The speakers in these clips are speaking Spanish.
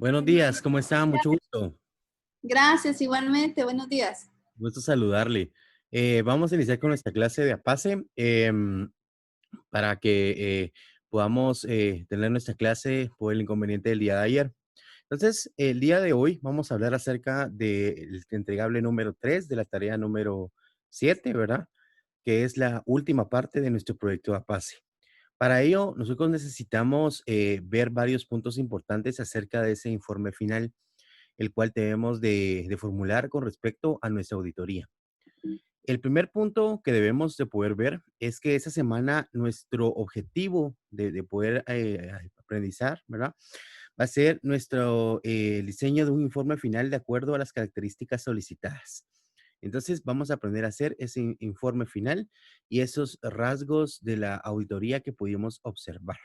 Buenos días, ¿cómo está? Mucho gusto. Gracias, igualmente. Buenos días. Gusto saludarle. Vamos a iniciar con nuestra clase de APACE para que podamos tener nuestra clase por el inconveniente del día de ayer. Entonces, el día de hoy vamos a hablar acerca del entregable número 3 de la tarea número 7, ¿verdad? Que es la última parte de nuestro proyecto de APACE. Para ello, nosotros necesitamos ver varios puntos importantes acerca de ese informe final, el cual debemos de formular con respecto a nuestra auditoría. El primer punto que debemos de poder ver es que esa semana nuestro objetivo de poder aprendizar, ¿verdad? Va a ser nuestro diseño de un informe final de acuerdo a las características solicitadas. Entonces vamos a aprender a hacer ese informe final y esos rasgos de la auditoría que pudimos observar.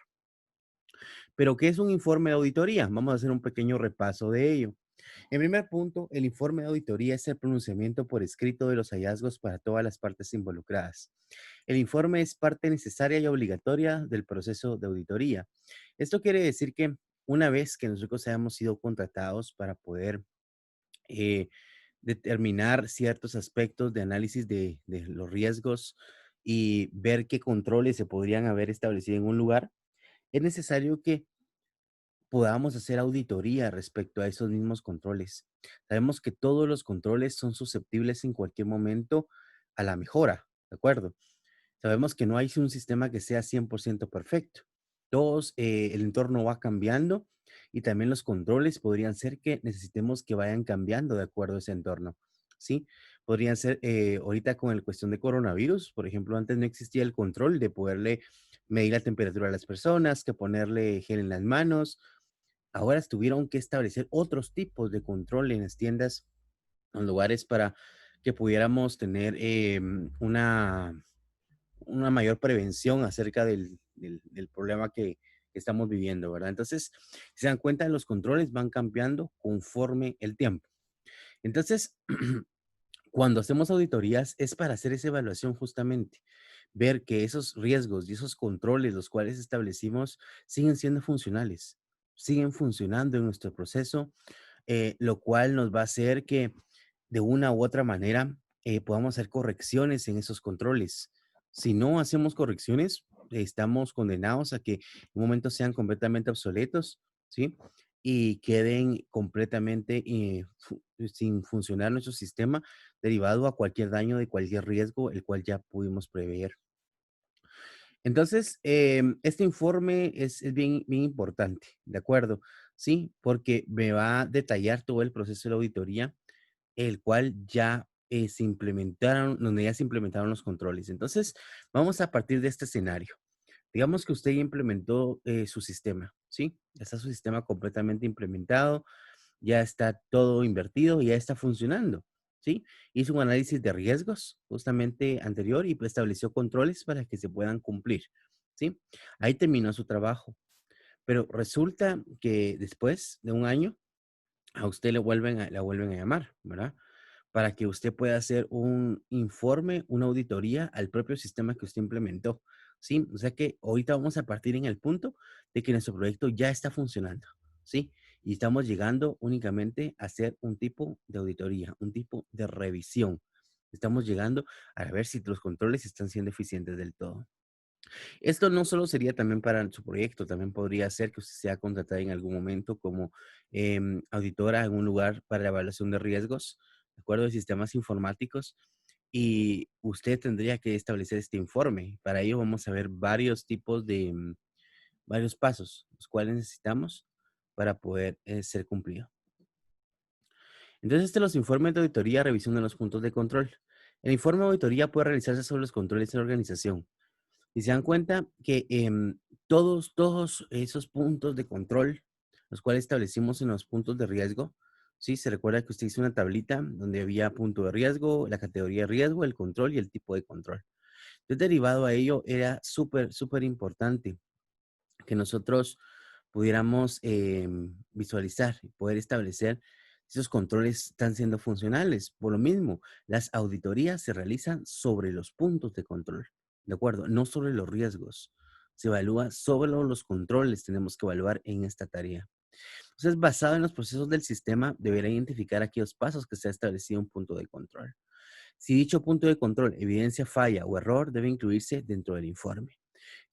Pero, ¿qué es un informe de auditoría? Vamos a hacer un pequeño repaso de ello. En primer punto, el informe de auditoría es el pronunciamiento por escrito de los hallazgos para todas las partes involucradas. El informe es parte necesaria y obligatoria del proceso de auditoría. Esto quiere decir que una vez que nosotros hayamos sido contratados para poder eh, determinar ciertos aspectos de análisis de los riesgos y ver qué controles se podrían haber establecido en un lugar, es necesario que podamos hacer auditoría respecto a esos mismos controles. Sabemos que todos los controles son susceptibles en cualquier momento a la mejora, ¿de acuerdo? Sabemos que no hay un sistema que sea 100% perfecto. Todos, el entorno va cambiando y también los controles podrían ser que necesitemos que vayan cambiando de acuerdo a ese entorno, ¿sí? Podrían ser, ahorita con la cuestión de coronavirus, por ejemplo, antes no existía el control de poderle medir la temperatura a las personas, que ponerle gel en las manos. Ahora tuvieron que establecer otros tipos de control en las tiendas, en lugares para que pudiéramos tener una mayor prevención acerca del problema que estamos viviendo, ¿verdad? Entonces, si se dan cuenta, los controles van cambiando conforme el tiempo. Entonces, cuando hacemos auditorías es para hacer esa evaluación justamente, ver que esos riesgos y esos controles, los cuales establecimos, siguen siendo funcionales, siguen funcionando en nuestro proceso, lo cual nos va a hacer que de una u otra manera podamos hacer correcciones en esos controles. Si no hacemos correcciones, estamos condenados a que en un momento sean completamente obsoletos, ¿sí? Y queden completamente sin funcionar nuestro sistema derivado a cualquier daño de cualquier riesgo, el cual ya pudimos prever. Entonces, este informe es bien, bien importante, ¿de acuerdo? Sí, porque me va a detallar todo el proceso de la auditoría, el cual ya se implementaron, donde ya se implementaron los controles. Entonces, vamos a partir de este escenario. Digamos que usted ya implementó su sistema, ¿sí? Ya está su sistema completamente implementado, ya está todo invertido, ya está funcionando, ¿sí? Hizo un análisis de riesgos justamente anterior y pues, estableció controles para que se puedan cumplir, ¿sí? Ahí terminó su trabajo. Pero resulta que después de un año, a usted la vuelven a llamar, ¿verdad? Para que usted pueda hacer un informe, una auditoría al propio sistema que usted implementó, ¿sí? O sea que ahorita vamos a partir en el punto de que nuestro proyecto ya está funcionando, ¿sí? Y estamos llegando únicamente a hacer un tipo de auditoría, un tipo de revisión. Estamos llegando a ver si los controles están siendo eficientes del todo. Esto no solo sería también para su proyecto, también podría ser que usted sea contratada en algún momento como auditora en un lugar para la evaluación de riesgos, de acuerdo, de sistemas informáticos, y usted tendría que establecer este informe. Para ello vamos a ver varios tipos de, varios pasos, los cuales necesitamos para poder ser cumplido. Entonces, los informes de auditoría, revisión de los puntos de control. El informe de auditoría puede realizarse sobre los controles en la organización. Y se dan cuenta que todos esos puntos de control, los cuales establecimos en los puntos de riesgo, ¿sí? Se recuerda que usted hizo una tablita donde había punto de riesgo, la categoría de riesgo, el control y el tipo de control. Entonces, derivado a ello, era súper, súper importante que nosotros pudiéramos visualizar y poder establecer si esos controles están siendo funcionales. Por lo mismo, las auditorías se realizan sobre los puntos de control, ¿de acuerdo? No sobre los riesgos. Se evalúa sobre los controles, tenemos que evaluar en esta tarea. Entonces, basado en los procesos del sistema, deberá identificar aquellos pasos que se ha establecido un punto de control. Si dicho punto de control evidencia falla o error, debe incluirse dentro del informe.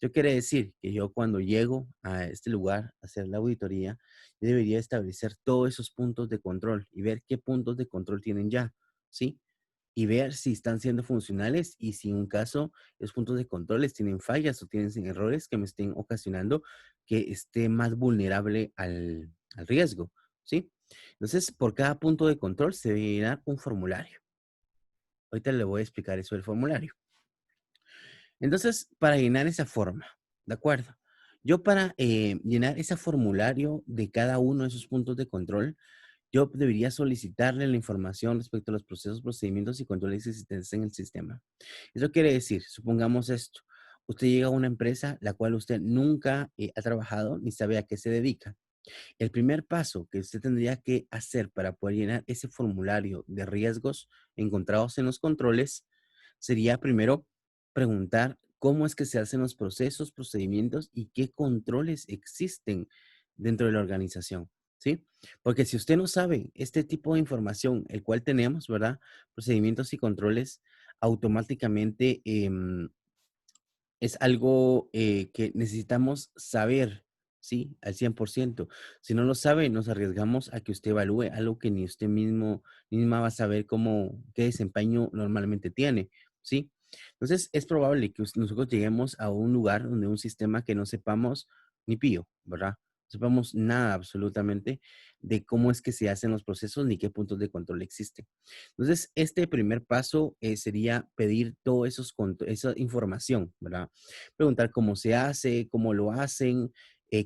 Eso quiere decir que yo cuando llego a este lugar a hacer la auditoría, yo debería establecer todos esos puntos de control y ver qué puntos de control tienen ya, ¿sí? Y ver si están siendo funcionales y si en un caso los puntos de controles tienen fallas o tienen errores que me estén ocasionando que esté más vulnerable al riesgo, ¿sí? Entonces, por cada punto de control se debe llenar un formulario. Ahorita le voy a explicar eso del formulario. Entonces, para llenar esa forma, ¿de acuerdo? Yo para llenar ese formulario de cada uno de esos puntos de control, yo debería solicitarle la información respecto a los procesos, procedimientos y controles existentes en el sistema. Eso quiere decir, supongamos esto, usted llega a una empresa la cual usted nunca ha trabajado ni sabe a qué se dedica. El primer paso que usted tendría que hacer para poder llenar ese formulario de riesgos encontrados en los controles sería primero preguntar cómo es que se hacen los procesos, procedimientos y qué controles existen dentro de la organización, ¿sí? Porque si usted no sabe este tipo de información, el cual tenemos, ¿verdad? Procedimientos y controles, automáticamente es algo que necesitamos saber, ¿sí? Al 100%. Si no lo sabe, nos arriesgamos a que usted evalúe algo que ni usted mismo, ni misma va a saber cómo, qué desempeño normalmente tiene, ¿sí? Entonces, es probable que nosotros lleguemos a un lugar donde un sistema que no sepamos ni pío, ¿verdad? No sepamos nada absolutamente de cómo es que se hacen los procesos ni qué puntos de control existen. Entonces, este primer paso sería pedir toda esa información, ¿verdad? Preguntar cómo se hace, cómo lo hacen,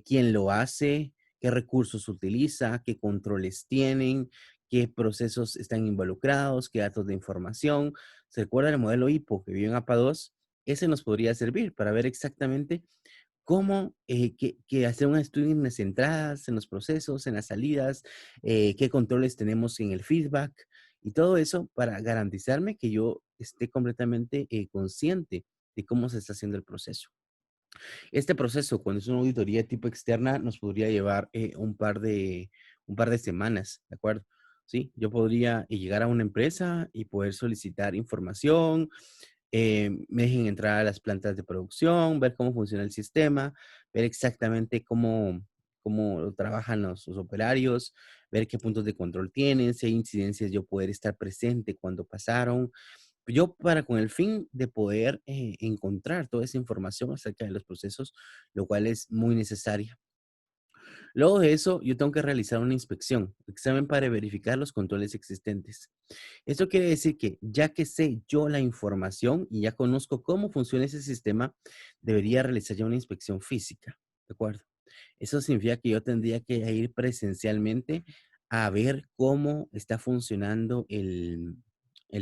quién lo hace, qué recursos utiliza, qué controles tienen, qué procesos están involucrados, qué datos de información. ¿Se recuerda el modelo HIPPO que vio en APA 2? Ese nos podría servir para ver exactamente cómo que hacer un estudio en las entradas, en los procesos, en las salidas, qué controles tenemos en el feedback y todo eso para garantizarme que yo esté completamente consciente de cómo se está haciendo el proceso. Este proceso, cuando es una auditoría tipo externa, nos podría llevar un par de semanas, ¿de acuerdo? Sí, yo podría llegar a una empresa y poder solicitar información, me dejen entrar a las plantas de producción, ver cómo funciona el sistema, ver exactamente cómo lo trabajan los operarios, ver qué puntos de control tienen, si hay incidencias, yo poder estar presente cuando pasaron. Yo para con el fin de poder encontrar toda esa información acerca de los procesos, lo cual es muy necesaria. Luego de eso, yo tengo que realizar una inspección, examen para verificar los controles existentes. Esto quiere decir que ya que sé yo la información y ya conozco cómo funciona ese sistema, debería realizar ya una inspección física, ¿de acuerdo? Eso significa que yo tendría que ir presencialmente a ver cómo está funcionando el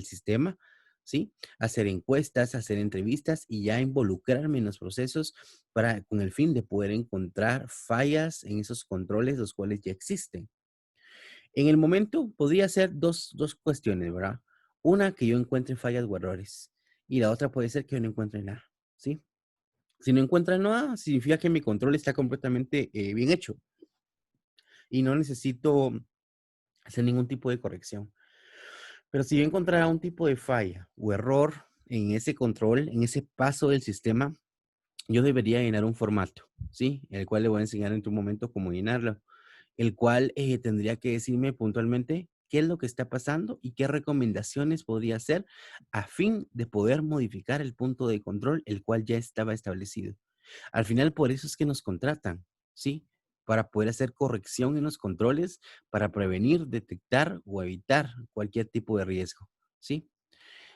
sistema, ¿sí? Hacer encuestas, hacer entrevistas y ya involucrarme en los procesos para, con el fin de poder encontrar fallas en esos controles, los cuales ya existen. En el momento podría ser dos cuestiones, ¿verdad? Una, que yo encuentre fallas o errores. Y la otra puede ser que yo no encuentre nada, ¿sí? Si no encuentra nada, significa que mi control está completamente bien hecho y no necesito hacer ningún tipo de corrección. Pero si yo encontrara un tipo de falla o error en ese control, en ese paso del sistema, yo debería llenar un formato, ¿sí? El cual le voy a enseñar en tu momento cómo llenarlo. El cual tendría que decirme puntualmente qué es lo que está pasando y qué recomendaciones podría hacer a fin de poder modificar el punto de control, el cual ya estaba establecido. Al final, por eso es que nos contratan, ¿sí? Para poder hacer corrección en los controles, para prevenir, detectar o evitar cualquier tipo de riesgo, ¿sí?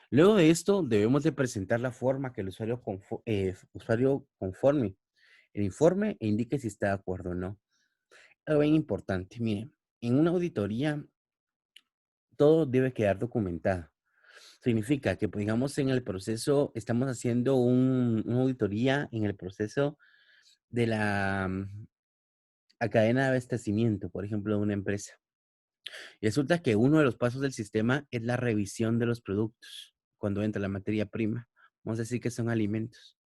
Luego de esto, debemos de presentar la forma que el usuario conforme el informe e indique si está de acuerdo o no. Algo bien importante, miren, en una auditoría todo debe quedar documentado. Significa que, pues, digamos, en el proceso, estamos haciendo una auditoría en el proceso de la cadena de abastecimiento, por ejemplo, de una empresa. Y resulta que uno de los pasos del sistema es la revisión de los productos cuando entra la materia prima. Vamos a decir que son alimentos.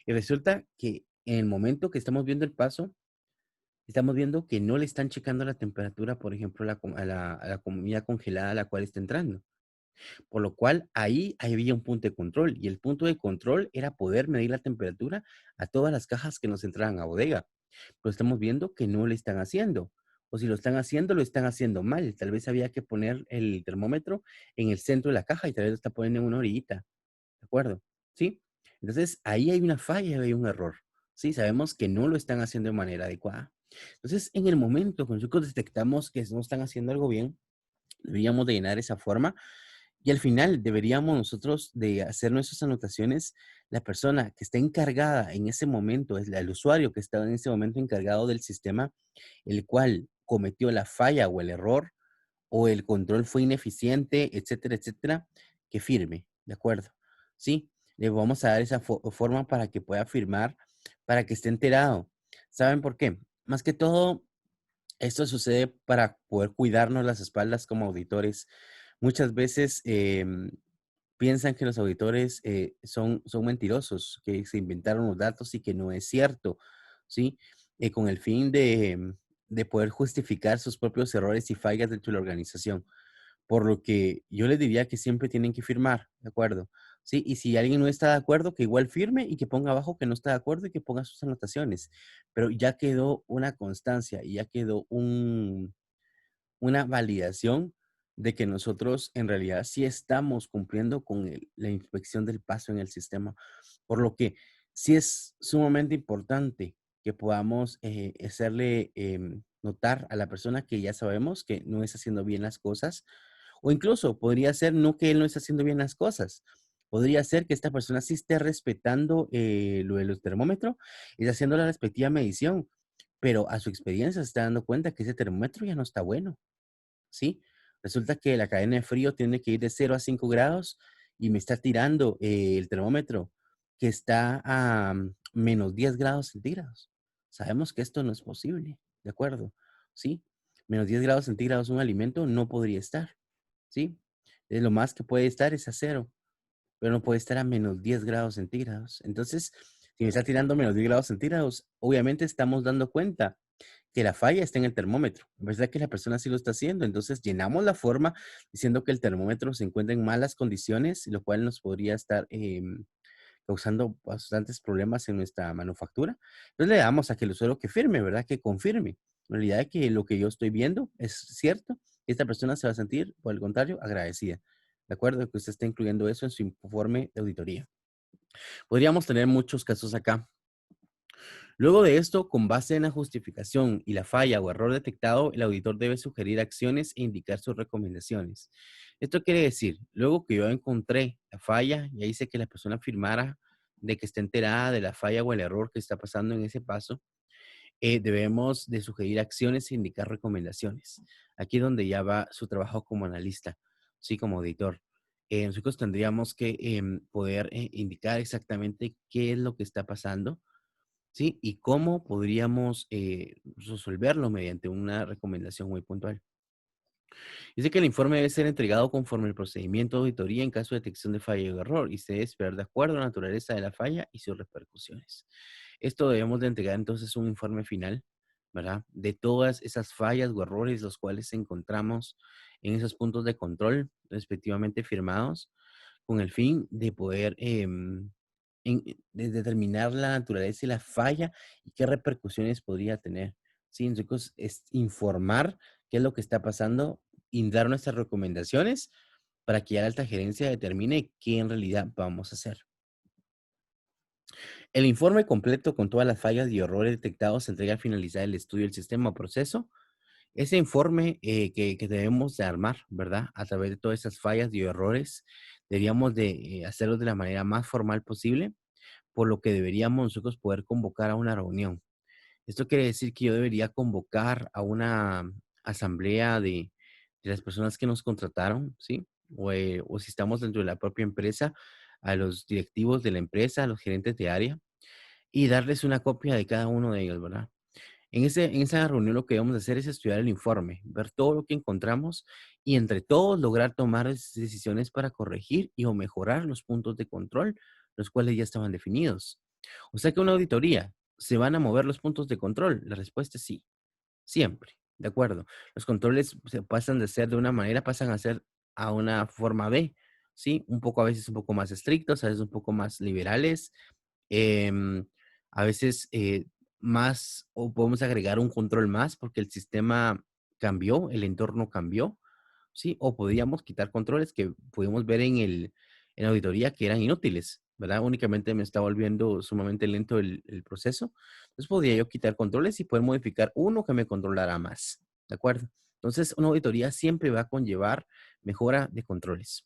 Y resulta que en el momento que estamos viendo el paso, estamos viendo que no le están checando la temperatura, por ejemplo, a la comida congelada a la cual está entrando. Por lo cual ahí había un punto de control y el punto de control era poder medir la temperatura a todas las cajas que nos entraban a bodega. Pero estamos viendo que no lo están haciendo. O si lo están haciendo mal. Tal vez había que poner el termómetro en el centro de la caja y tal vez lo está poniendo en una orillita. ¿De acuerdo? ¿Sí? Entonces, ahí hay una falla, hay un error. Sí, sabemos que no lo están haciendo de manera adecuada. Entonces, en el momento que nosotros detectamos que no están haciendo algo bien, deberíamos de llenar esa forma y al final deberíamos nosotros de hacer nuestras anotaciones. La persona que está encargada en ese momento, es el usuario que está en ese momento encargado del sistema, el cual cometió la falla o el error, o el control fue ineficiente, etcétera, etcétera, que firme, ¿de acuerdo? Sí, le vamos a dar esa forma para que pueda firmar, para que esté enterado. ¿Saben por qué? Más que todo, esto sucede para poder cuidarnos las espaldas como auditores. Muchas veces piensan que los auditores son mentirosos, que se inventaron los datos y que no es cierto, ¿sí? Con el fin de poder justificar sus propios errores y fallas dentro de la organización. Por lo que yo les diría que siempre tienen que firmar, ¿de acuerdo? Sí, y si alguien no está de acuerdo, que igual firme y que ponga abajo que no está de acuerdo y que ponga sus anotaciones. Pero ya quedó una constancia y ya quedó una validación de que nosotros en realidad sí estamos cumpliendo con la inspección del paso en el sistema. Por lo que sí es sumamente importante que podamos hacerle notar a la persona que ya sabemos que no está haciendo bien las cosas, o incluso podría ser no que él no está haciendo bien las cosas. Podría ser que esta persona sí esté respetando lo del termómetro y está haciendo la respectiva medición, pero a su experiencia se está dando cuenta que ese termómetro ya no está bueno. ¿Sí? Resulta que la cadena de frío tiene que ir de 0 a 5 grados y me está tirando el termómetro que está a -10 grados centígrados. Sabemos que esto no es posible, ¿de acuerdo? ¿Sí? -10 grados centígrados un alimento no podría estar, ¿sí? Lo más que puede estar es a 0, pero no puede estar a -10 grados centígrados. Entonces, si me está tirando -10 grados centígrados, obviamente estamos dando cuenta que la falla está en el termómetro. En verdad que la persona sí lo está haciendo. Entonces llenamos la forma diciendo que el termómetro se encuentra en malas condiciones, lo cual nos podría estar causando bastantes problemas en nuestra manufactura. Entonces le damos a que el usuario que firme, ¿verdad? Que confirme. En realidad que lo que yo estoy viendo es cierto. Y esta persona se va a sentir, por el contrario, agradecida. ¿De acuerdo? Que usted está incluyendo eso en su informe de auditoría. Podríamos tener muchos casos acá. Luego de esto, con base en la justificación y la falla o error detectado, el auditor debe sugerir acciones e indicar sus recomendaciones. Esto quiere decir, luego que yo encontré la falla, ya hice que la persona firmara de que esté enterada de la falla o el error que está pasando en ese paso, debemos de sugerir acciones e indicar recomendaciones. Aquí es donde ya va su trabajo como analista, sí, como auditor. Nosotros tendríamos que poder indicar exactamente qué es lo que está pasando. ¿Sí? Y cómo podríamos resolverlo mediante una recomendación muy puntual. Dice que el informe debe ser entregado conforme el procedimiento de auditoría en caso de detección de falla o error y se debe esperar de acuerdo a la naturaleza de la falla y sus repercusiones. Esto debemos de entregar entonces un informe final, ¿verdad? De todas esas fallas o errores los cuales encontramos en esos puntos de control respectivamente firmados con el fin de poder de determinar la naturaleza y la falla y qué repercusiones podría tener. Sí, entonces es informar qué es lo que está pasando y dar nuestras recomendaciones para que ya la alta gerencia determine qué en realidad vamos a hacer. El informe completo con todas las fallas y errores detectados se entrega al finalizar el estudio del sistema o proceso. Ese informe que debemos de armar, ¿verdad? A través de todas esas fallas y errores, deberíamos de hacerlo de la manera más formal posible, por lo que deberíamos nosotros poder convocar a una reunión. Esto quiere decir que yo debería convocar a una asamblea de las personas que nos contrataron, ¿sí? O si estamos dentro de la propia empresa, a los directivos de la empresa, a los gerentes de área, y darles una copia de cada uno de ellos, ¿verdad? En esa reunión lo que vamos a hacer es estudiar el informe, ver todo lo que encontramos y entre todos lograr tomar decisiones para corregir y o mejorar los puntos de control, los cuales ya estaban definidos. O sea que una auditoría, ¿se van a mover los puntos de control? La respuesta es sí. siempre, ¿de acuerdo? Los controles se pasan de ser de una manera, pasan a ser a una forma B, ¿sí? Un poco, a veces un poco más estrictos, a veces un poco más liberales, em, a veces más, o podemos agregar un control más porque el sistema cambió, el entorno cambió, ¿sí? O podríamos quitar controles que pudimos ver en la auditoría que eran inútiles, ¿verdad? Únicamente me está volviendo sumamente lento el proceso. Entonces podría yo quitar controles y poder modificar uno que me controlara más, ¿de acuerdo? Entonces una auditoría siempre va a conllevar mejora de controles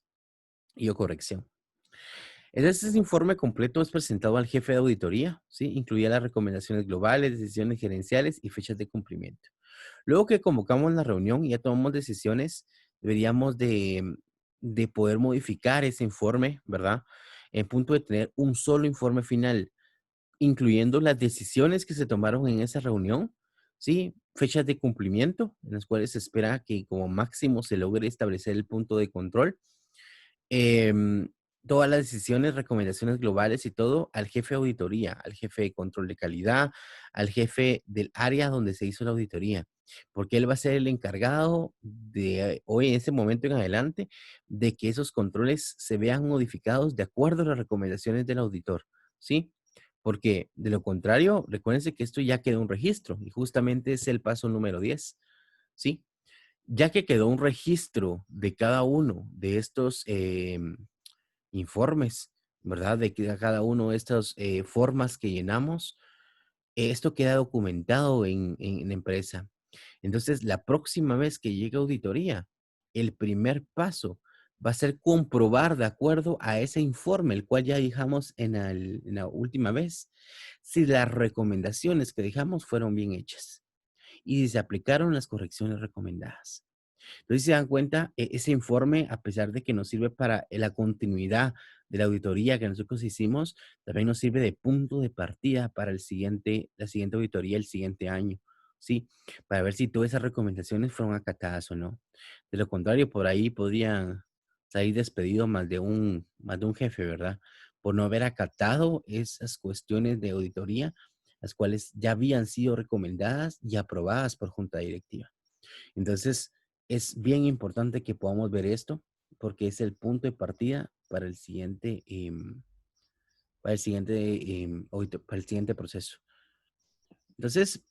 y o corrección. Entonces, este informe completo es presentado al jefe de auditoría, ¿sí? Incluía las recomendaciones globales, decisiones gerenciales y fechas de cumplimiento. Luego que convocamos la reunión y ya tomamos decisiones, deberíamos de poder modificar ese informe, ¿verdad? En punto de tener un solo informe final, incluyendo las decisiones que se tomaron en esa reunión, ¿sí? Fechas de cumplimiento, en las cuales se espera que como máximo se logre establecer el punto de control, em, todas las decisiones, recomendaciones globales y todo al jefe de auditoría, al jefe de control de calidad, al jefe del área donde se hizo la auditoría, porque él va a ser el encargado de hoy, en ese momento en adelante, de que esos controles se vean modificados de acuerdo a las recomendaciones del auditor, ¿sí? Porque de lo contrario, recuérdense que esto ya quedó un registro y justamente es el paso número 10, ¿sí? Ya que quedó un registro de cada uno de estos informes, ¿verdad? De cada uno de estas formas que llenamos, esto queda documentado en la empresa. Entonces, la próxima vez que llegue auditoría, el primer paso va a ser comprobar de acuerdo a ese informe, el cual ya dejamos en la última vez, si las recomendaciones que dejamos fueron bien hechas y si se aplicaron las correcciones recomendadas. Entonces, si se dan cuenta, ese informe, a pesar de que nos sirve para la continuidad de la auditoría que nosotros hicimos, también nos sirve de punto de partida para la siguiente auditoría el siguiente año, ¿sí? Para ver si todas esas recomendaciones fueron acatadas o no. De lo contrario, por ahí podrían salir despedidos más de un jefe, ¿verdad? Por no haber acatado esas cuestiones de auditoría, las cuales ya habían sido recomendadas y aprobadas por junta directiva. Entonces, es bien importante que podamos ver esto porque es el punto de partida para el siguiente proceso. Entonces,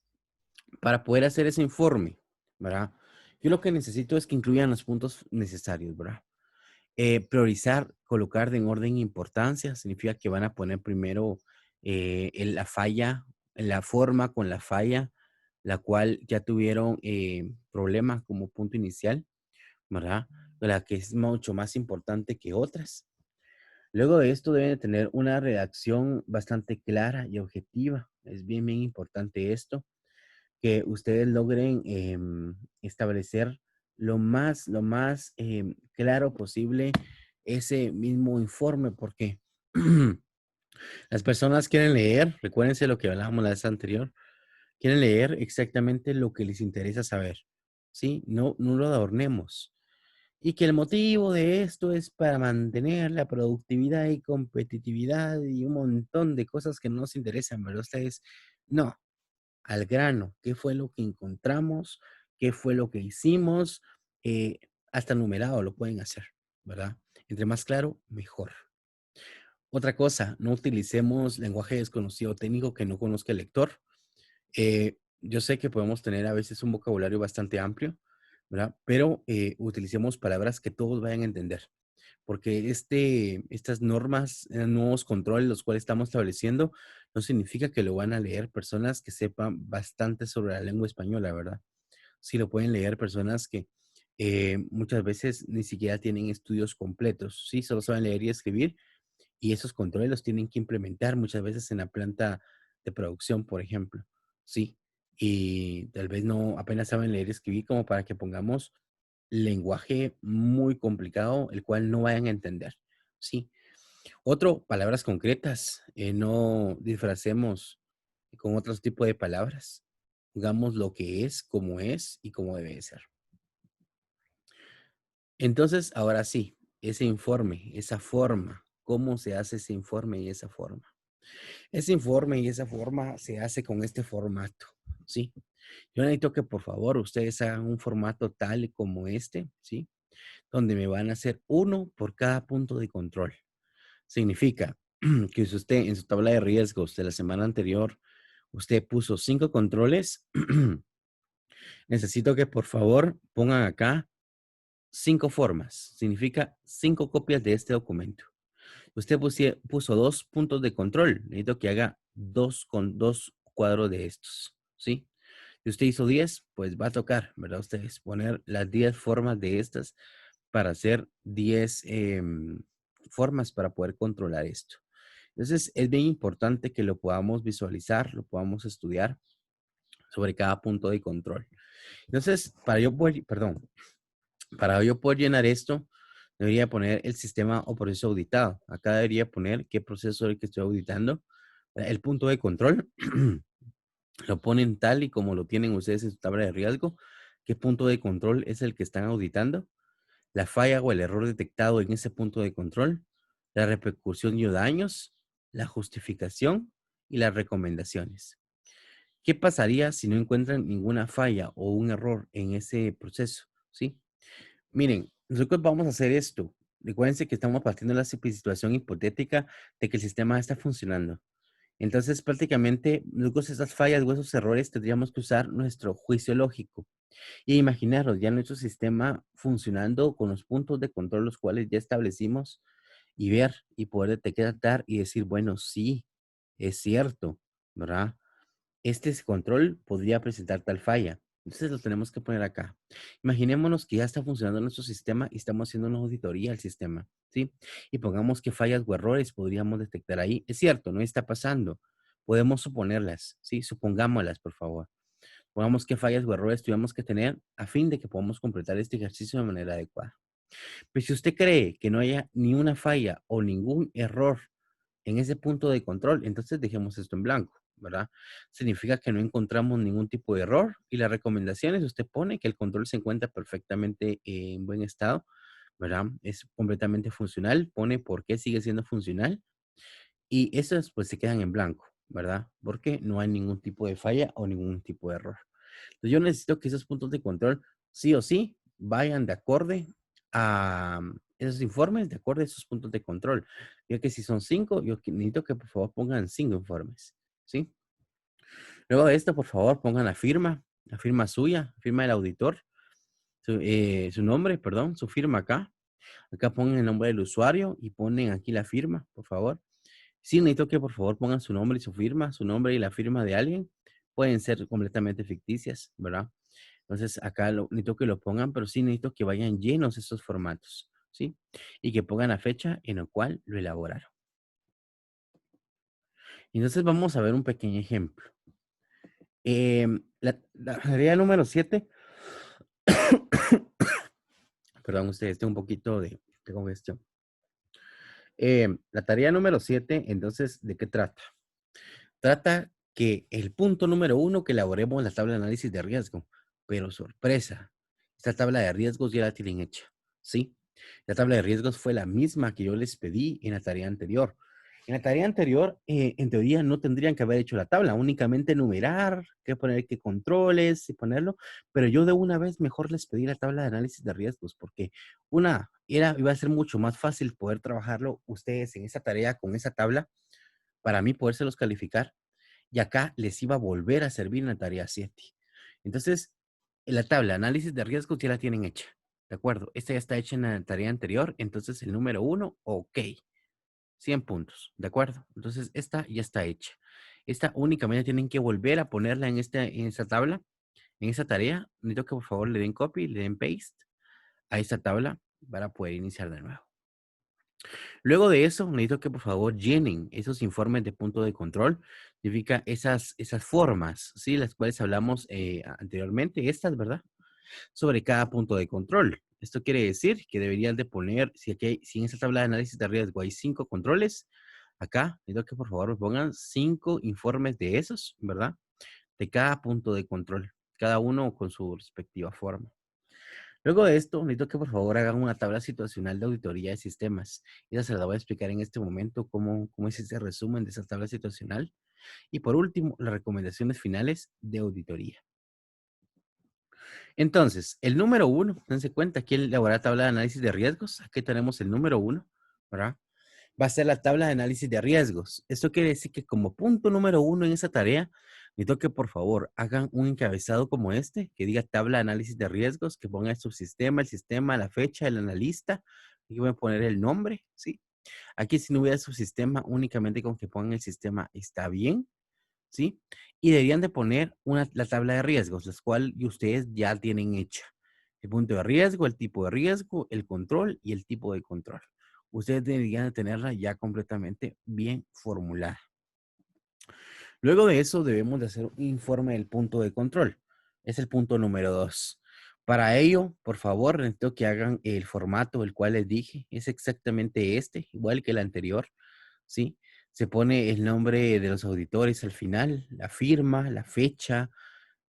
para poder hacer ese informe, ¿verdad? Yo lo que necesito es que incluyan los puntos necesarios, ¿verdad? Priorizar, colocar en orden importancia, significa que van a poner primero la falla, la forma con la falla, la cual ya tuvieron problema como punto inicial, ¿verdad? La que es mucho más importante que otras. Luego de esto deben de tener una redacción bastante clara y objetiva. Es bien, bien importante esto, que ustedes logren establecer lo más claro posible ese mismo informe, porque las personas quieren leer, recuérdense lo que hablábamos la vez anterior, quieren leer exactamente lo que les interesa saber, ¿sí? No, no lo adornemos. Y que el motivo de esto es para mantener la productividad y competitividad y un montón de cosas que no nos interesan, ¿verdad? Ustedes, no, al grano, qué fue lo que encontramos, qué fue lo que hicimos, eh, hasta numerado lo pueden hacer, ¿verdad? Entre más claro, mejor. Otra cosa, no utilicemos lenguaje desconocido técnico que no conozca el lector. Yo sé que podemos tener a veces un vocabulario bastante amplio, ¿verdad? Pero utilicemos palabras que todos vayan a entender, porque estas normas, nuevos controles, los cuales estamos estableciendo, no significa que lo van a leer personas que sepan bastante sobre la lengua española, ¿verdad? Sí lo pueden leer personas que muchas veces ni siquiera tienen estudios completos, sí, solo saben leer y escribir, y esos controles los tienen que implementar muchas veces en la planta de producción, por ejemplo, sí, y tal vez no apenas saben leer y escribir como para que pongamos lenguaje muy complicado, el cual no vayan a entender, ¿sí? Otro, palabras concretas, no disfracemos con otros tipos de palabras. Digamos lo que es y cómo debe de ser. Entonces, ahora sí, ese informe, esa forma, ¿cómo se hace ese informe y esa forma? Ese informe y esa forma se hace con este formato, ¿sí? Yo necesito que por favor ustedes hagan un formato tal y como este, ¿sí? Donde me van a hacer uno por cada punto de control. Significa que si usted en su tabla de riesgos de la semana anterior, usted puso 5 controles, necesito que por favor pongan acá 5 formas. Significa 5 copias de este documento. Usted puso 2 puntos de control. Necesito que haga 2 con 2 cuadros de estos, ¿sí? Si usted hizo 10, pues va a tocar, ¿verdad? Ustedes poner las 10 formas de estas para hacer 10 formas para poder controlar esto. Entonces, es bien importante que lo podamos visualizar, lo podamos estudiar sobre cada punto de control. Entonces, para yo poder llenar esto, debería poner el sistema o proceso auditado. Acá debería poner qué proceso es el que estoy auditando. El punto de control lo ponen tal y como lo tienen ustedes en su tabla de riesgo. ¿Qué punto de control es el que están auditando? La falla o el error detectado en ese punto de control, la repercusión y o daños, la justificación y las recomendaciones. ¿Qué pasaría si no encuentran ninguna falla o un error en ese proceso? ¿Sí? Miren, nosotros vamos a hacer esto. Recuérdense que estamos partiendo de la situación hipotética de que el sistema está funcionando. Entonces, prácticamente, nosotros esas fallas o esos errores tendríamos que usar nuestro juicio lógico. Y imaginaros ya nuestro sistema funcionando con los puntos de control los cuales ya establecimos y ver y poder detectar y decir, bueno, sí, es cierto, ¿verdad? Este control podría presentar tal falla. Entonces lo tenemos que poner acá. Imaginémonos que ya está funcionando nuestro sistema y estamos haciendo una auditoría al sistema, ¿sí? Y pongamos que fallas o errores podríamos detectar ahí. Es cierto, no está pasando. Podemos suponerlas, ¿sí? Supongámoslas, por favor. Pongamos qué fallas o errores tuvimos que tener a fin de que podamos completar este ejercicio de manera adecuada. Pero si usted cree que no haya ni una falla o ningún error en ese punto de control, entonces dejemos esto en blanco, ¿verdad? Significa que no encontramos ningún tipo de error y las recomendaciones usted pone que el control se encuentra perfectamente en buen estado, ¿verdad? Es completamente funcional, pone por qué sigue siendo funcional y esas pues se quedan en blanco, ¿verdad? Porque no hay ningún tipo de falla o ningún tipo de error. Entonces yo necesito que esos puntos de control sí o sí vayan de acorde a esos informes, de acuerdo a esos puntos de control. Ya que si son 5, yo necesito que por favor pongan 5 informes, ¿sí? Luego de esto, por favor, pongan la firma suya, firma del auditor, su nombre, perdón, su firma acá. Acá pongan el nombre del usuario y ponen aquí la firma, por favor. Sí, necesito que por favor pongan su nombre y su firma, su nombre y la firma de alguien. Pueden ser completamente ficticias, ¿verdad? Entonces acá necesito que lo pongan, pero sí necesito que vayan llenos esos formatos, ¿sí? Y que pongan la fecha en la cual lo elaboraron. Entonces vamos a ver un pequeño ejemplo. La tarea número 7, perdón ustedes, tengo un poquito de congestión. La tarea número 7, entonces, ¿de qué trata? Trata que el punto número 1 que elaboremos la tabla de análisis de riesgo, pero sorpresa, esta tabla de riesgos ya la tienen hecha, ¿sí? La tabla de riesgos fue la misma que yo les pedí en la tarea anterior. En la tarea anterior, en teoría, no tendrían que haber hecho la tabla, únicamente enumerar, qué poner, qué controles y ponerlo, pero yo de una vez mejor les pedí la tabla de análisis de riesgos, porque iba a ser mucho más fácil poder trabajarlo ustedes en esa tarea con esa tabla, para mí podérselos calificar, y acá les iba a volver a servir en la tarea 7. Entonces, en la tabla análisis de riesgos ya la tienen hecha, ¿de acuerdo? Esta ya está hecha en la tarea anterior, entonces el número 1, ok, 100 puntos, ¿de acuerdo? Entonces, esta ya está hecha. Esta únicamente tienen que volver a ponerla en esta tabla, en esa tarea. Necesito que por favor le den copy, le den paste a esta tabla para poder iniciar de nuevo. Luego de eso, necesito que por favor llenen esos informes de punto de control. Significa esas formas, ¿sí? Las cuales hablamos anteriormente, estas, ¿verdad? Sobre cada punto de control. Esto quiere decir que deberían de poner, si en esa tabla de análisis de riesgo hay 5 controles, acá necesito que por favor me pongan 5 informes de esos, ¿verdad? De cada punto de control, cada uno con su respectiva forma. Luego de esto, necesito que por favor hagan una tabla situacional de auditoría de sistemas. Esa se la voy a explicar en este momento cómo es ese resumen de esa tabla situacional. Y por último, las recomendaciones finales de auditoría. Entonces, el número uno, dense cuenta, aquí elaborar tabla de análisis de riesgos. Aquí tenemos el número uno, ¿verdad? Va a ser la tabla de análisis de riesgos. Esto quiere decir que como punto número uno en esa tarea, necesito que por favor hagan un encabezado como este, que diga tabla de análisis de riesgos, que ponga el subsistema, el sistema, la fecha, el analista. Aquí voy a poner el nombre, ¿sí? Aquí si no hubiera subsistema, únicamente con que pongan el sistema está bien, ¿sí? Y deberían de poner la tabla de riesgos, las cuales ustedes ya tienen hecha. El punto de riesgo, el tipo de riesgo, el control y el tipo de control. Ustedes deberían de tenerla ya completamente bien formulada. Luego de eso debemos de hacer un informe del punto de control. Es el punto número 2. Para ello, por favor, necesito que hagan el formato, el cual les dije. Es exactamente este, igual que el anterior, ¿sí? Se pone el nombre de los auditores al final, la firma, la fecha,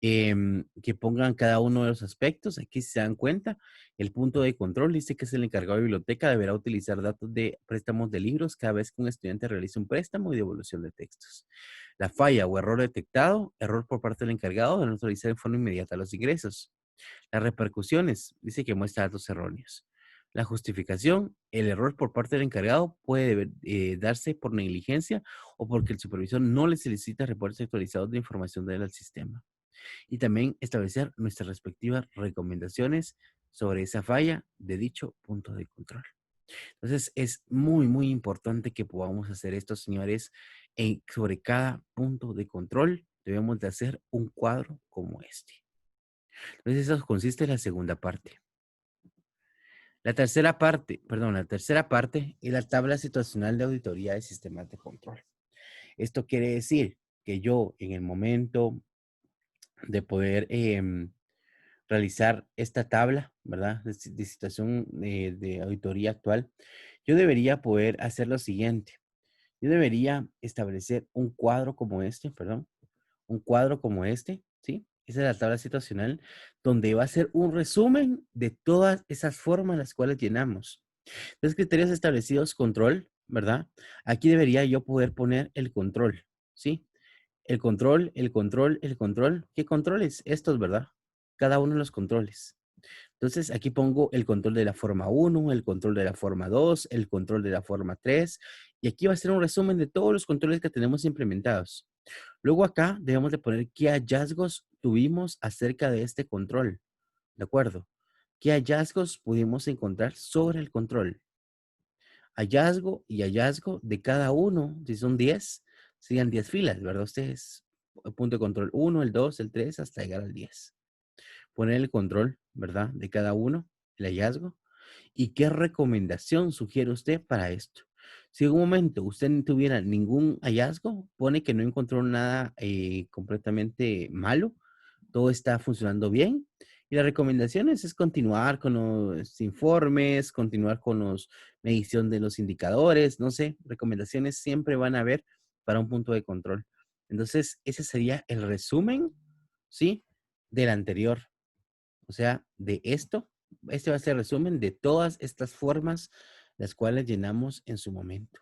que pongan cada uno de los aspectos. Aquí si se dan cuenta, el punto de control dice que es el encargado de biblioteca, deberá utilizar datos de préstamos de libros cada vez que un estudiante realice un préstamo y devolución de textos. La falla o error detectado, error por parte del encargado de no autorizar en forma inmediata los ingresos. Las repercusiones, dice que muestra datos erróneos. La justificación, el error por parte del encargado puede darse por negligencia o porque el supervisor no le solicita reportes actualizados de información del sistema. Y también establecer nuestras respectivas recomendaciones sobre esa falla de dicho punto de control. Entonces, es muy, muy importante que podamos hacer esto, señores. Sobre cada punto de control, debemos de hacer un cuadro como este. Entonces, eso consiste en la segunda parte. La tercera parte es la tabla situacional de auditoría de sistemas de control. Esto quiere decir que yo, en el momento de poder realizar esta tabla, ¿verdad? De situación de auditoría actual, yo debería poder hacer lo siguiente. Yo debería establecer un cuadro como este, perdón, un cuadro como este, ¿sí? Esa es la tabla situacional, donde va a ser un resumen de todas esas formas las cuales llenamos. Los criterios establecidos, control, ¿verdad? Aquí debería yo poder poner el control, ¿sí? El control, el control, el control. ¿Qué controles? Estos, ¿verdad? Cada uno de los controles. Entonces, aquí pongo el control de la forma 1, el control de la forma 2, el control de la forma 3, y aquí va a ser un resumen de todos los controles que tenemos implementados. Luego acá debemos de poner qué hallazgos tuvimos acerca de este control, ¿de acuerdo? ¿Qué hallazgos pudimos encontrar sobre el control? Hallazgo y hallazgo de cada uno, si son 10, serían 10 filas, ¿verdad? Ustedes, punto de control 1, el 2, el 3, hasta llegar al 10. Poner el control, ¿verdad? De cada uno, el hallazgo. ¿Y qué recomendación sugiere usted para esto? Si en un momento usted no tuviera ningún hallazgo, pone que no encontró nada completamente malo, todo está funcionando bien. Y las recomendaciones es continuar con los informes, continuar con los medición de los indicadores, no sé, recomendaciones siempre van a haber para un punto de control. Entonces, ese sería el resumen, ¿sí? Del anterior. O sea, de esto, este va a ser el resumen de todas estas formas las cuales llenamos en su momento.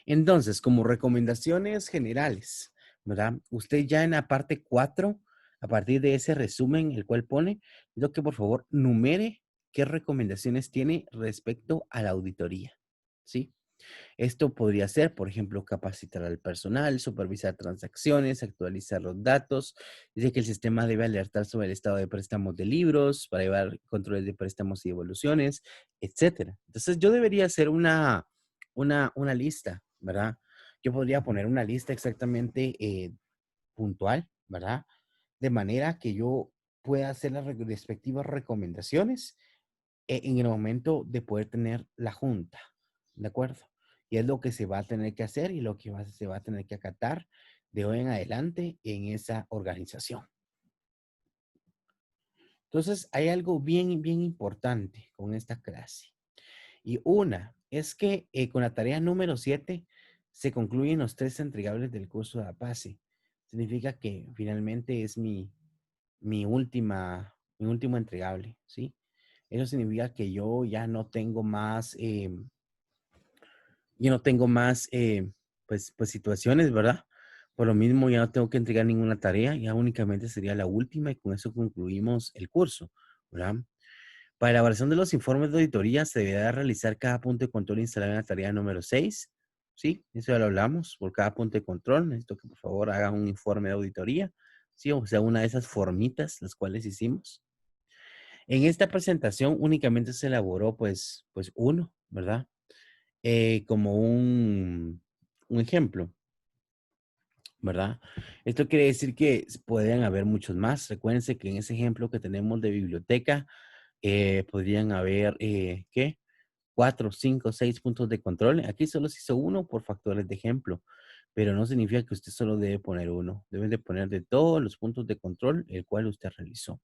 Entonces, como recomendaciones generales, ¿verdad? Usted ya en la parte 4, a partir de ese resumen, el cual pone, lo que por favor numere qué recomendaciones tiene respecto a la auditoría, ¿sí? Esto podría ser, por ejemplo, capacitar al personal, supervisar transacciones, actualizar los datos. Dice que el sistema debe alertar sobre el estado de préstamos de libros para llevar controles de préstamos y devoluciones, etcétera. Entonces, yo debería hacer una lista, ¿verdad? Yo podría poner una lista exactamente puntual, ¿verdad? De manera que yo pueda hacer las respectivas recomendaciones en el momento de poder tener la junta, ¿de acuerdo? Y es lo que se va a tener que hacer y lo que se va a tener que acatar de hoy en adelante en esa organización. Entonces, hay algo bien, bien importante con esta clase. Y una es que con la tarea número 7 se concluyen los 3 entregables del curso de APACE. Significa que finalmente es mi última mi último entregable, ¿sí? Eso significa que yo ya no tengo más, pues situaciones, ¿verdad? Por lo mismo, ya no tengo que entregar ninguna tarea, ya únicamente sería la última y con eso concluimos el curso, ¿verdad? Para elaboración de los informes de auditoría se deberá realizar cada punto de control instalado en la tarea número 6. Sí, eso ya lo hablamos. Por cada punto de control, necesito que por favor haga un informe de auditoría. Sí, o sea, una de esas formitas, las cuales hicimos. En esta presentación únicamente se elaboró pues uno, ¿verdad? Como un ejemplo, ¿verdad? Esto quiere decir que pueden haber muchos más. Recuérdense que en ese ejemplo que tenemos de biblioteca, podrían haber, ¿qué? 4, 5, 6 puntos de control. Aquí solo se hizo uno por factores de ejemplo, pero no significa que usted solo debe poner uno. Deben de poner de todos los puntos de control el cual usted realizó.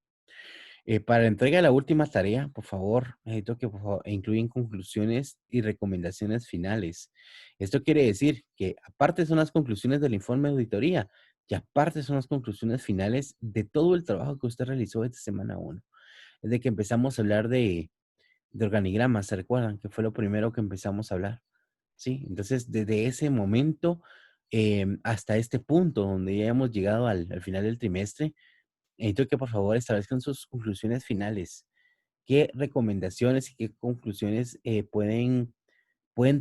Para la entrega de la última tarea, por favor, necesito que por favor, incluyan conclusiones y recomendaciones finales. Esto quiere decir que aparte son las conclusiones del informe de auditoría y aparte son las conclusiones finales de todo el trabajo que usted realizó esta semana uno. Desde que empezamos a hablar de organigramas, ¿se recuerdan? Que fue lo primero que empezamos a hablar. Sí, entonces desde ese momento hasta este punto donde ya hemos llegado al final del trimestre, necesito que por favor establezcan sus conclusiones finales. ¿Qué recomendaciones y qué conclusiones pueden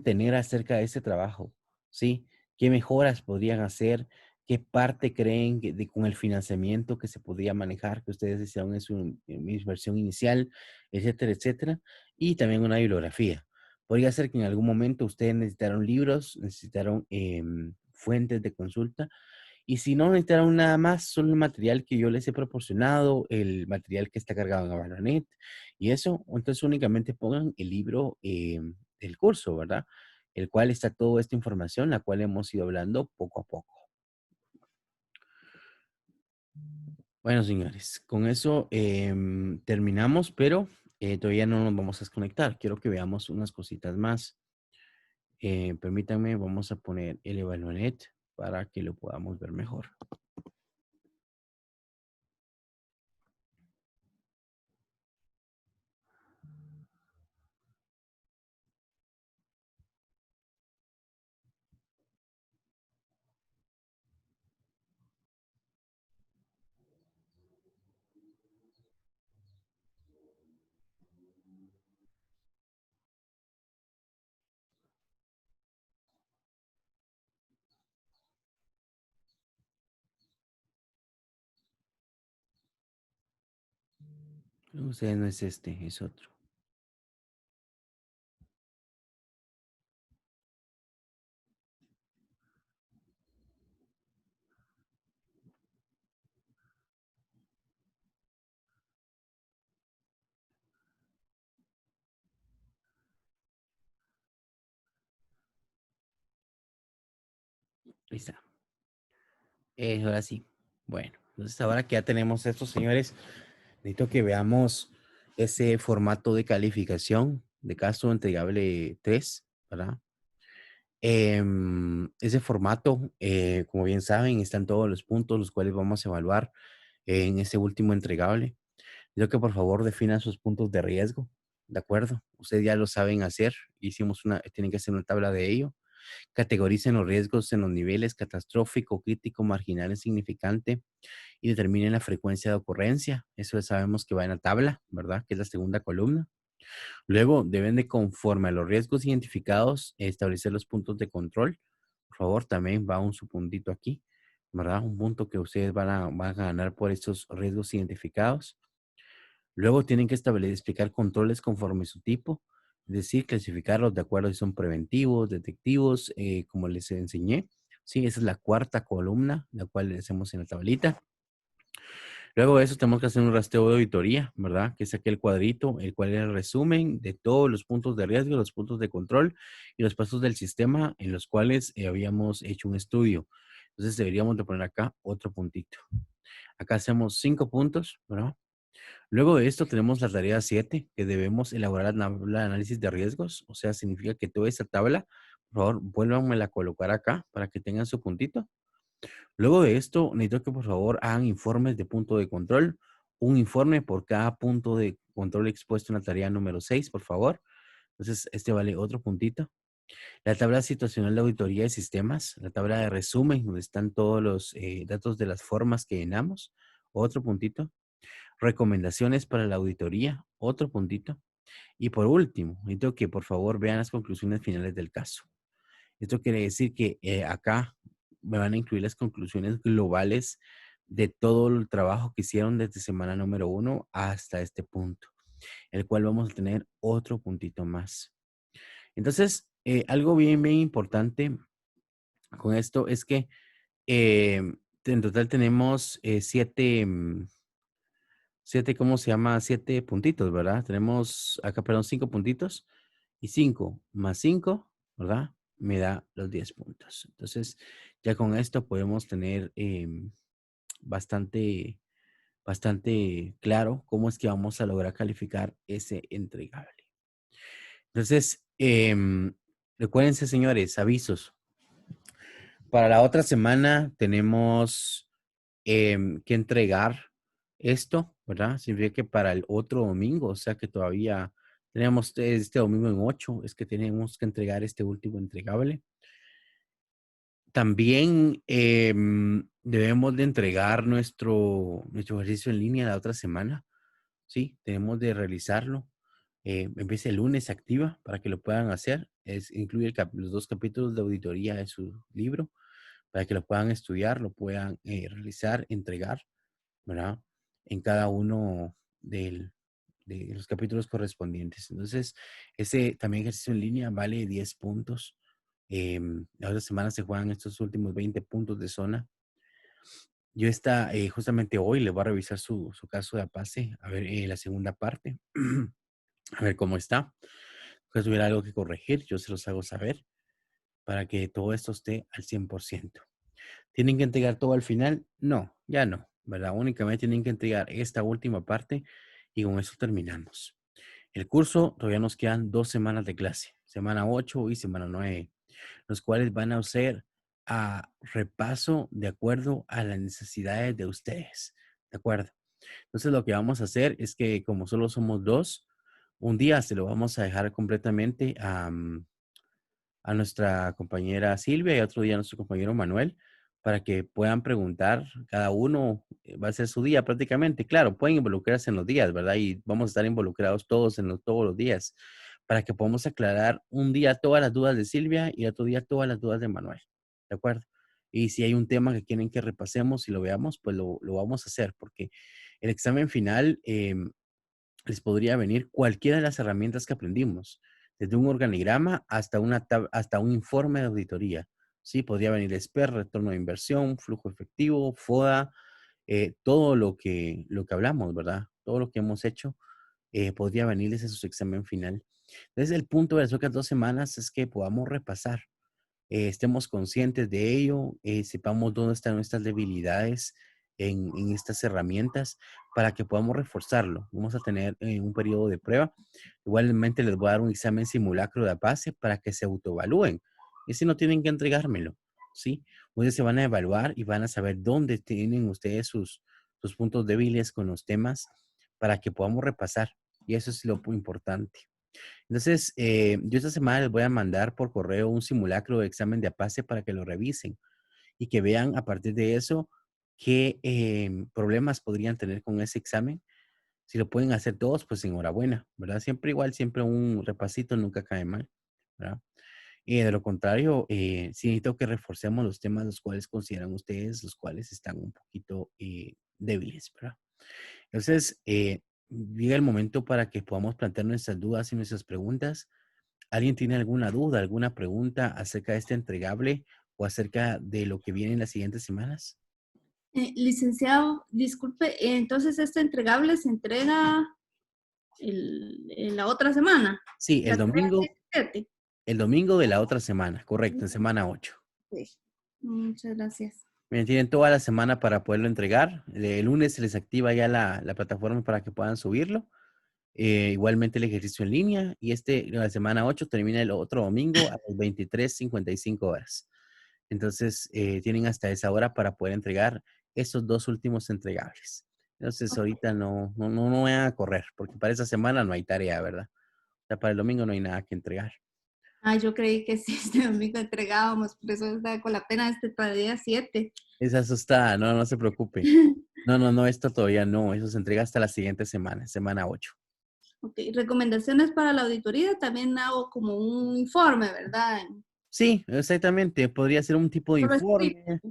tener acerca de este trabajo? ¿Sí? ¿Qué mejoras podrían hacer? ¿Qué parte creen con el financiamiento que se podría manejar, que ustedes hicieron en mi versión inicial, etcétera, etcétera? Y también una bibliografía. Podría ser que en algún momento ustedes necesitaron libros, necesitaron fuentes de consulta y si no necesitaron nada más, solo el material que yo les he proporcionado, el material que está cargado en Avalonet y eso, entonces únicamente pongan el libro del curso, ¿verdad? El cual está toda esta información, la cual hemos ido hablando poco a poco. Bueno, señores, con eso terminamos, pero todavía no nos vamos a desconectar. Quiero que veamos unas cositas más. Permítanme, vamos a poner el Avalonet para que lo podamos ver mejor. Ustedes no es este, es otro. Ahí está. Ahora sí. Bueno, entonces ahora que ya tenemos esto, señores, necesito que veamos ese formato de calificación de caso entregable 3, ¿verdad? Ese formato, como bien saben, están todos los puntos los cuales vamos a evaluar en ese último entregable. Quiero que por favor definan sus puntos de riesgo, ¿de acuerdo? Ustedes ya lo saben hacer, tienen que hacer una tabla de ello. Categoricen los riesgos en los niveles catastrófico, crítico, marginal, insignificante y determinen la frecuencia de ocurrencia. Eso ya sabemos que va en la tabla, ¿verdad? Que es la segunda columna. Luego deben de, conforme a los riesgos identificados, establecer los puntos de control. Por favor, también va un subpuntito aquí, ¿verdad? Un punto que ustedes van a ganar por estos riesgos identificados. Luego tienen que explicar controles conforme su tipo, es decir, clasificarlos de acuerdo si son preventivos, detectivos, como les enseñé. Sí, esa es la cuarta columna, la cual le hacemos en la tablita. Luego de eso tenemos que hacer un rastreo de auditoría, ¿verdad? Que es aquel cuadrito, el cual es el resumen de todos los puntos de riesgo, los puntos de control y los pasos del sistema en los cuales habíamos hecho un estudio. Entonces deberíamos de poner acá otro puntito. Acá hacemos 5 puntos, ¿verdad? Luego de esto tenemos la tarea 7, que debemos elaborar la tabla de análisis de riesgos. O sea, significa que toda esa tabla, por favor, vuélvanme a colocar acá para que tengan su puntito. Luego de esto, necesito que por favor hagan informes de punto de control un informe por cada punto de control expuesto en la tarea número 6, por favor. Entonces, este vale otro puntito. La tabla situacional de auditoría de sistemas, la tabla de resumen, donde están todos los datos de las formas que llenamos, otro puntito. Recomendaciones para la auditoría, otro puntito. Y por último, necesito que por favor vean las conclusiones finales del caso. Esto quiere decir que acá me van a incluir las conclusiones globales de todo el trabajo que hicieron desde semana número 1 hasta este punto, el cual vamos a tener otro puntito más. Entonces, algo bien, bien importante con esto es que en total tenemos siete, ¿cómo se llama? 7 puntitos, ¿verdad? Tenemos acá, perdón, 5 puntitos y 5 más 5, ¿verdad? Me da los 10 puntos. Entonces, ya con esto podemos tener bastante, bastante claro cómo es que vamos a lograr calificar ese entregable. Entonces, recuérdense, señores, avisos. Para la otra semana tenemos que entregar esto, ¿verdad? Significa que para el otro domingo, o sea que todavía tenemos este domingo en 8, es que tenemos que entregar este último entregable. También debemos de entregar nuestro ejercicio en línea la otra semana, ¿sí? Tenemos de realizarlo. Empieza el lunes, activa para que lo puedan hacer. Incluye los 2 capítulos de auditoría de su libro para que lo puedan estudiar, lo puedan realizar, entregar, ¿verdad? En cada uno de los capítulos correspondientes. Entonces, ese también ejercicio en línea vale 10 puntos. La otra semana se juegan estos últimos 20 puntos de zona. Yo justamente hoy le voy a revisar su caso de APACE, a ver la segunda parte, a ver cómo está. Si tuviera algo que corregir, yo se los hago saber para que todo esto esté al 100%. ¿Tienen que entregar todo al final? No, ya no, ¿verdad? Únicamente tienen que entregar esta última parte y con eso terminamos. El curso, todavía nos quedan 2 semanas de clase, semana 8 y semana 9, los cuales van a ser a repaso de acuerdo a las necesidades de ustedes, ¿de acuerdo? Entonces lo que vamos a hacer es que como solo somos 2, un día se lo vamos a dejar completamente a nuestra compañera Silvia y otro día a nuestro compañero Manuel para que puedan preguntar cada uno, va a ser su día prácticamente. Claro, pueden involucrarse en los días, ¿verdad? Y vamos a estar involucrados todos todos los días para que podamos aclarar un día todas las dudas de Silvia y otro día todas las dudas de Manuel, ¿de acuerdo? Y si hay un tema que quieren que repasemos y lo veamos, pues lo vamos a hacer porque el examen final les podría venir cualquiera de las herramientas que aprendimos, desde un organigrama hasta, hasta un informe de auditoría. Sí, podría venir SPER, retorno de inversión, flujo efectivo, FODA, todo lo que hablamos, ¿verdad? Todo lo que hemos hecho podría venirles a su examen final. Entonces, el punto de las otras 2 semanas es que podamos repasar, estemos conscientes de ello, sepamos dónde están nuestras debilidades en estas herramientas para que podamos reforzarlo. Vamos a tener un periodo de prueba. Igualmente les voy a dar un examen simulacro de APACE para que se autoevalúen. Ese no tienen que entregármelo, ¿sí? Ustedes se van a evaluar y van a saber dónde tienen ustedes sus puntos débiles con los temas para que podamos repasar. Y eso es lo importante. Entonces, yo esta semana les voy a mandar por correo un simulacro de examen de APACE para que lo revisen y que vean a partir de eso qué problemas podrían tener con ese examen. Si lo pueden hacer todos, pues enhorabuena, ¿verdad? Siempre igual, siempre un repasito nunca cae mal, ¿verdad? Y de lo contrario, sí necesito que reforcemos los temas los cuales consideran ustedes, los cuales están un poquito débiles, ¿verdad? Entonces, llega el momento para que podamos plantear nuestras dudas y nuestras preguntas. ¿Alguien tiene alguna duda, alguna pregunta acerca de este entregable o acerca de lo que viene en las siguientes semanas? Licenciado, disculpe, entonces este entregable se entrega en la otra semana, Sí, la tarea 17. el domingo de la otra semana, correcto, en semana 8. Sí. Muchas gracias. Bien, tienen toda la semana para poderlo entregar. El lunes se les activa ya la plataforma para que puedan subirlo. Igualmente el ejercicio en línea y la semana 8 termina el otro domingo a las 23:55 horas. Entonces, tienen hasta esa hora para poder entregar esos 2 últimos entregables. Entonces ahorita no voy a correr, porque para esa semana no hay tarea, ¿verdad? O sea, para el domingo no hay nada que entregar. Ay, yo creí que sí, este domingo entregábamos, por eso estaba con la pena este para el día 7. Esa asustada, no se preocupe. No, esto todavía no, eso se entrega hasta la siguiente semana, semana 8. Ok, recomendaciones para la auditoría, también hago como un informe, ¿verdad? Sí, exactamente, podría ser un tipo de Solo escrito. informe,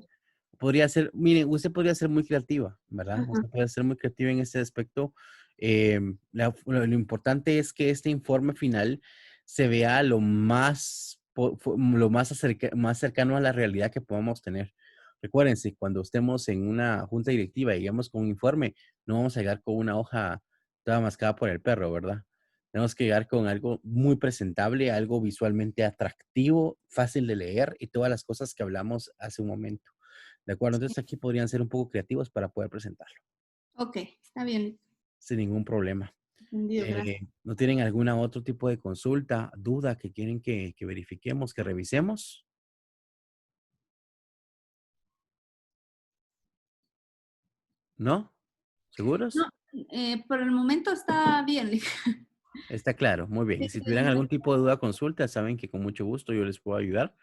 podría ser, miren, usted podría ser muy creativa, ¿verdad? Ajá. Usted puede ser muy creativa en ese aspecto. Lo importante es que este informe final se vea lo más, lo más, más cercano a la realidad que podamos tener. Recuérdense, cuando estemos en una junta directiva y llegamos con un informe, no vamos a llegar con una hoja toda mascada por el perro, ¿verdad? Tenemos que llegar con algo muy presentable, algo visualmente atractivo, fácil de leer y todas las cosas que hablamos hace un momento. ¿De acuerdo? Entonces aquí podrían ser un poco creativos para poder presentarlo Ok, está bien, sin ningún problema. entendido, gracias. ¿No tienen alguna otro tipo de consulta, duda que quieren que verifiquemos, que revisemos? ¿No? No, ¿Seguros? por el momento está bien. Está claro, muy bien. Sí, Y si tuvieran gracias. algún tipo de duda, consulta, saben que con mucho gusto yo les puedo ayudar.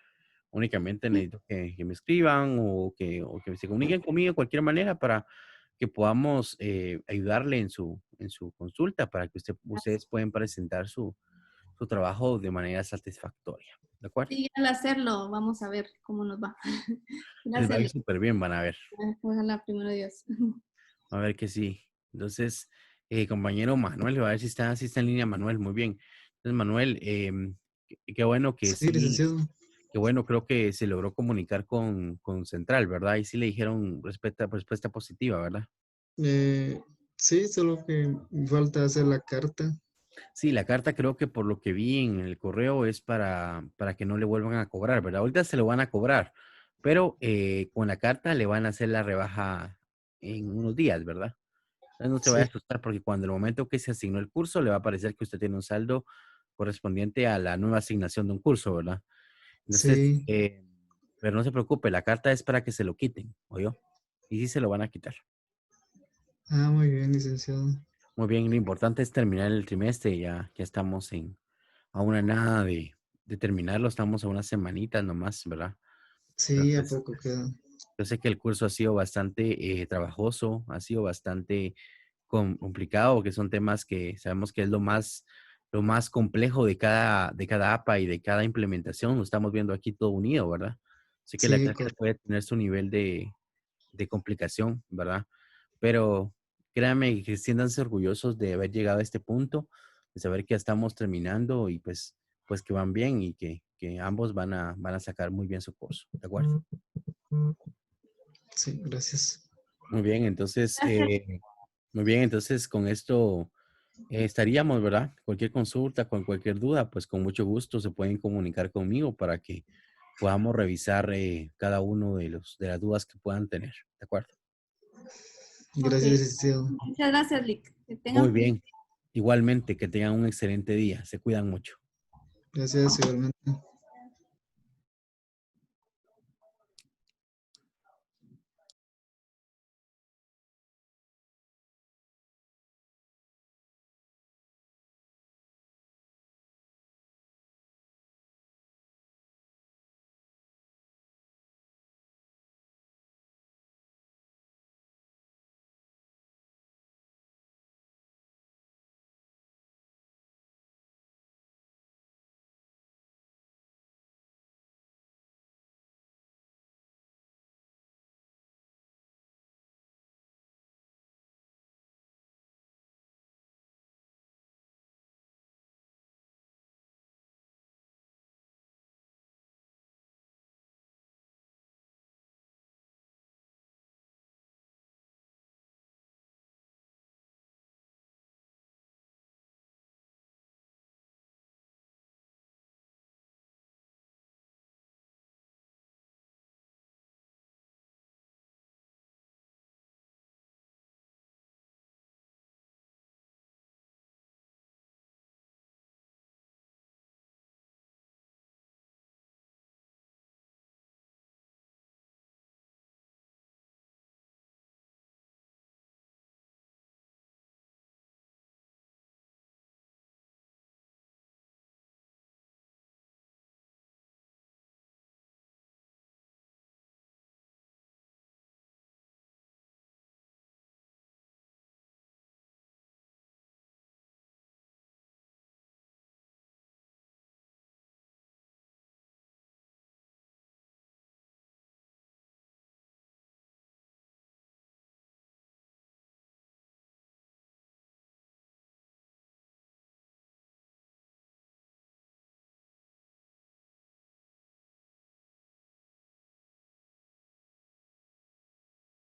Únicamente necesito que me escriban o que se comuniquen conmigo de cualquier manera para que podamos ayudarle en su consulta para que ustedes puedan presentar su trabajo de manera satisfactoria. ¿De acuerdo? Sí, al hacerlo, vamos a ver cómo nos va. Les va Gracias, a ir súper bien, van a ver. ojalá, primero Dios. A ver que sí. Entonces, compañero Manuel, a ver si está en línea Manuel, muy bien. Entonces, Manuel, qué bueno que Sí, sí, licenciado. qué bueno, creo que se logró comunicar con Central, ¿verdad? Y sí le dijeron respuesta positiva, ¿verdad? Eh, sí, solo que falta hacer la carta. Sí, la carta creo que por lo que vi en el correo es para que no le vuelvan a cobrar, ¿verdad? Ahorita se lo van a cobrar, pero con la carta le van a hacer la rebaja en unos días, ¿verdad? Entonces no se vaya a Sí, asustar porque cuando el momento que se asignó el curso le va a parecer que usted tiene un saldo correspondiente a la nueva asignación de un curso, ¿verdad? Entonces, sí. pero no se preocupe, la carta es para que se lo quiten, ¿oyó? Y sí se lo van a quitar. Ah, muy bien, licenciado. Muy bien, lo importante es terminar el trimestre, ya estamos a una nada de terminarlo, estamos a unas semanitas nomás, ¿verdad? Pero Sí, a pues, poco queda. yo sé que el curso ha sido bastante trabajoso, ha sido bastante complicado, que son temas que sabemos que es lo más complejo de cada APA y de cada implementación. Lo estamos viendo aquí todo unido, ¿verdad? Sé que la Sí, clase puede tener su nivel de complicación, ¿verdad? Pero créanme que siéntanse orgullosos de haber llegado a este punto, de saber que ya estamos terminando y pues que van bien y que ambos van a sacar muy bien su curso, ¿de acuerdo? sí, gracias. Muy bien, entonces, Gracias. muy bien, entonces con esto estaríamos, ¿verdad? Cualquier consulta, con cualquier duda, pues con mucho gusto se pueden comunicar conmigo para que podamos revisar cada uno de las dudas que puedan tener, ¿de acuerdo? Ok, Gracias, licenciado. muchas gracias, Lick. Que Muy tengan feliz bien. Igualmente, que tengan un excelente día. Se cuidan mucho. Gracias, igualmente.